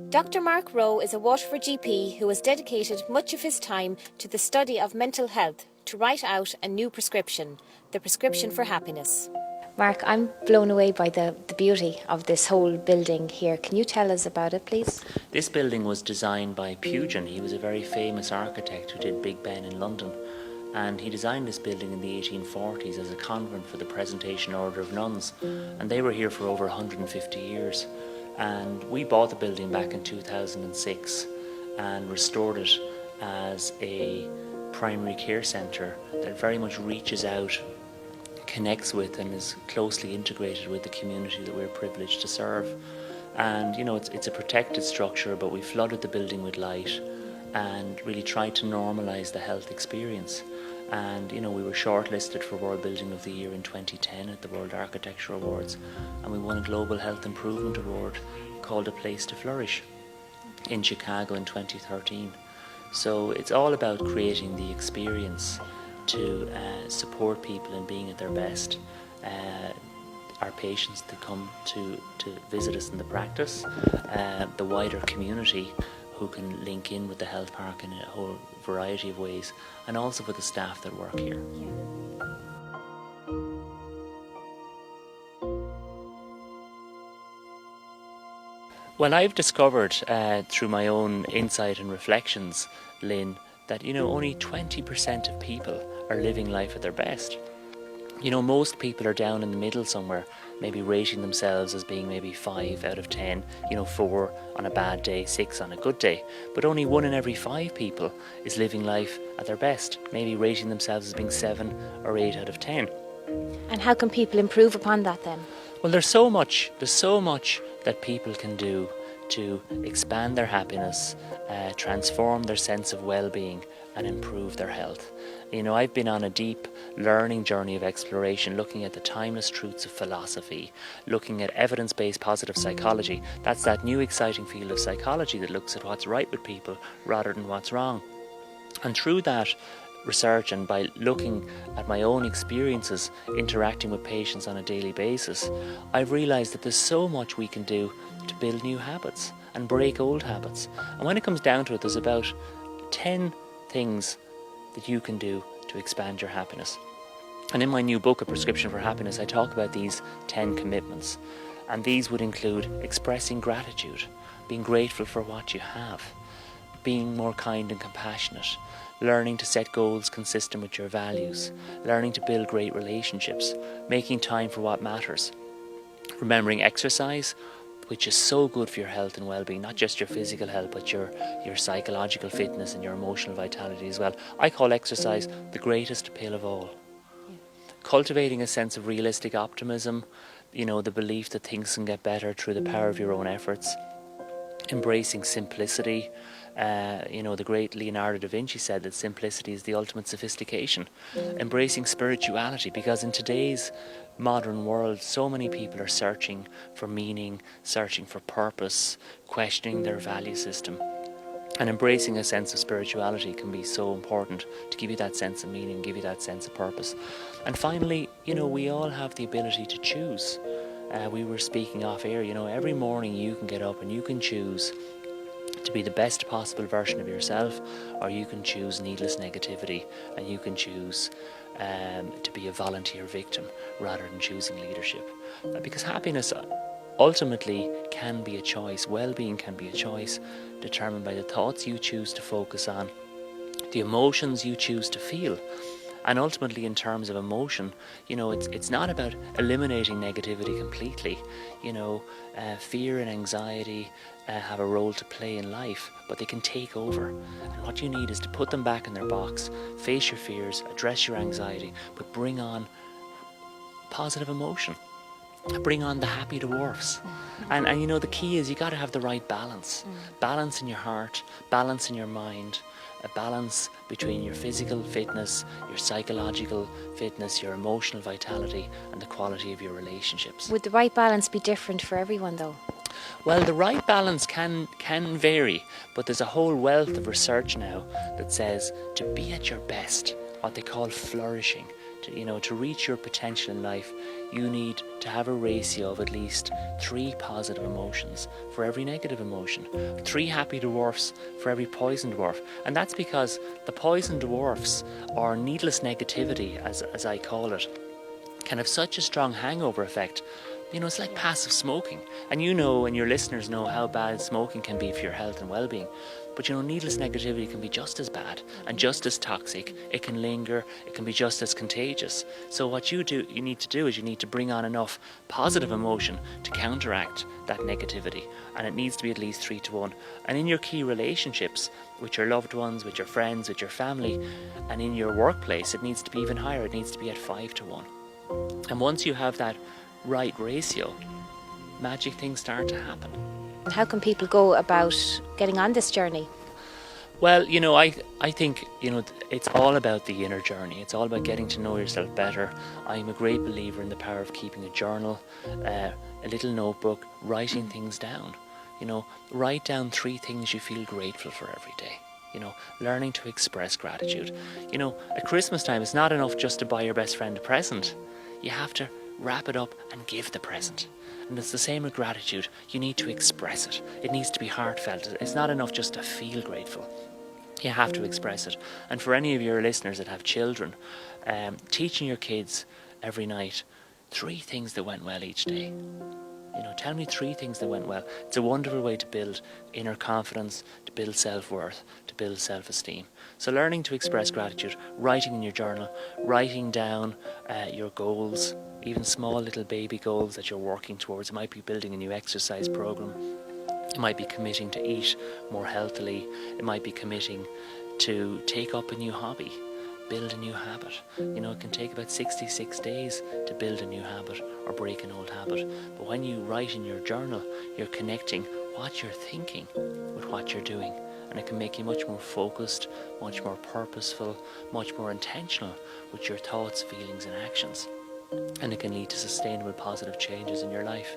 Dr. Mark Rowe is a Waterford GP who has dedicated much of his time to the study of mental health to write out a new prescription, the Prescription for Happiness. Mark, I'm blown away by the beauty of this whole building here. Can you tell us about it, please? This building was designed by Pugin. He was a very famous architect who did Big Ben in London. And he designed this building in the 1840s as a convent for the Presentation Order of Nuns. And they were here for over 150 years. And we bought the building back in 2006 and restored it as a primary care centre that very much reaches out, connects with and is closely integrated with the community that we're privileged to serve. And you know, it's a protected structure, but we flooded the building with light and really tried to normalise the health experience. And you know, we were shortlisted for World Building of the Year in 2010 at the World Architecture Awards, and we won a Global Health Improvement Award called A Place to Flourish in Chicago in 2013. So it's all about creating the experience to support people in being at their best. Our patients that come to visit us in the practice, the wider community who can link in with the health park in a whole variety of ways, and also for the staff that work here. Well, I've discovered through my own insight and reflections, Lynn, that you know, only 20% of people are living life at their best. You know, most people are down in the middle somewhere, maybe rating themselves as being maybe 5 out of 10, you know, 4 on a bad day, 6 on a good day. But only 1 in every 5 people is living life at their best, maybe rating themselves as being 7 or 8 out of 10. And how can people improve upon that then? Well, there's so much that people can do to expand their happiness, transform their sense of well-being and improve their health. You know, I've been on a deep learning journey of exploration, looking at the timeless truths of philosophy, looking at evidence-based positive psychology. That's that new exciting field of psychology that looks at what's right with people rather than what's wrong. And through that research, and by looking at my own experiences interacting with patients on a daily basis, I've realised that there's so much we can do to build new habits and break old habits. And when it comes down to it, there's about 10 things that you can do to expand your happiness. And in my new book, A Prescription for Happiness, I talk about these 10 commitments. And these would include expressing gratitude, being grateful for what you have, being more kind and compassionate, learning to set goals consistent with your values, learning to build great relationships, making time for what matters, remembering exercise, which is so good for your health and well-being, not just your physical health, but your psychological fitness and your emotional vitality as well. I call exercise the greatest pill of all. Cultivating a sense of realistic optimism, you know, the belief that things can get better through the power of your own efforts. Embracing simplicity. You know, the great Leonardo da Vinci said that simplicity is the ultimate sophistication. Embracing spirituality, because in today's modern world, so many people are searching for meaning, searching for purpose, questioning their value system. And embracing a sense of spirituality can be so important to give you that sense of meaning, give you that sense of purpose. And finally, you know, we all have the ability to choose. We were speaking off air, you know, every morning you can get up and you can choose to be the best possible version of yourself, or you can choose needless negativity, and you can choose to be a volunteer victim rather than choosing leadership. Because happiness ultimately can be a choice, well-being can be a choice, determined by the thoughts you choose to focus on, the emotions you choose to feel. And ultimately, in terms of emotion, you know, it's not about eliminating negativity completely. You know, fear and anxiety have a role to play in life, but they can take over. And what you need is to put them back in their box, face your fears, address your anxiety, but bring on positive emotion. Bring on the happy dwarfs. And you know, the key is you got to have the right balance. Balance in your heart, balance in your mind, a balance between your physical fitness, your psychological fitness, your emotional vitality, and the quality of your relationships. Would the right balance be different for everyone though? Well, the right balance can vary, but there's a whole wealth of research now that says to be at your best, what they call flourishing, to reach your potential in life, you need to have a ratio of at least 3 positive emotions for every negative emotion, 3 happy dwarfs for every poison dwarf. And that's because the poison dwarfs, or needless negativity as I call it, can have such a strong hangover effect. It's like passive smoking, and and your listeners know how bad smoking can be for your health and well-being. But needless negativity can be just as bad and just as toxic. It can linger, it can be just as contagious. So what you need to do is you need to bring on enough positive emotion to counteract that negativity, and it needs to be at least 3 to 1. And in your key relationships, with your loved ones, with your friends, with your family, and in your workplace, it needs to be even higher. It needs to be at 5 to 1. And once you have that right ratio, magic things start to happen. How can people go about getting on this journey? Well, I think, it's all about the inner journey. It's all about getting to know yourself better. I'm a great believer in the power of keeping a journal, a little notebook, writing things down. Write down 3 things you feel grateful for every day. Learning to express gratitude. At Christmas time, it's not enough just to buy your best friend a present. You have to wrap it up and give the present. And it's the same with gratitude. You need to express it. It needs to be heartfelt. It's not enough just to feel grateful. You have to express it. And for any of your listeners that have children, teaching your kids every night 3 things that went well each day. Tell me 3 things that went well. It's a wonderful way to build inner confidence, to build self-worth, to build self-esteem. So learning to express gratitude, writing in your journal, writing down your goals, even small little baby goals that you're working towards. It might be building a new exercise program. It might be committing to eat more healthily. It might be committing to take up a new hobby, build a new habit. It can take about 66 days to build a new habit or break an old habit. But when you write in your journal, you're connecting what you're thinking with what you're doing. And it can make you much more focused, much more purposeful, much more intentional with your thoughts, feelings and actions. And it can lead to sustainable positive changes in your life.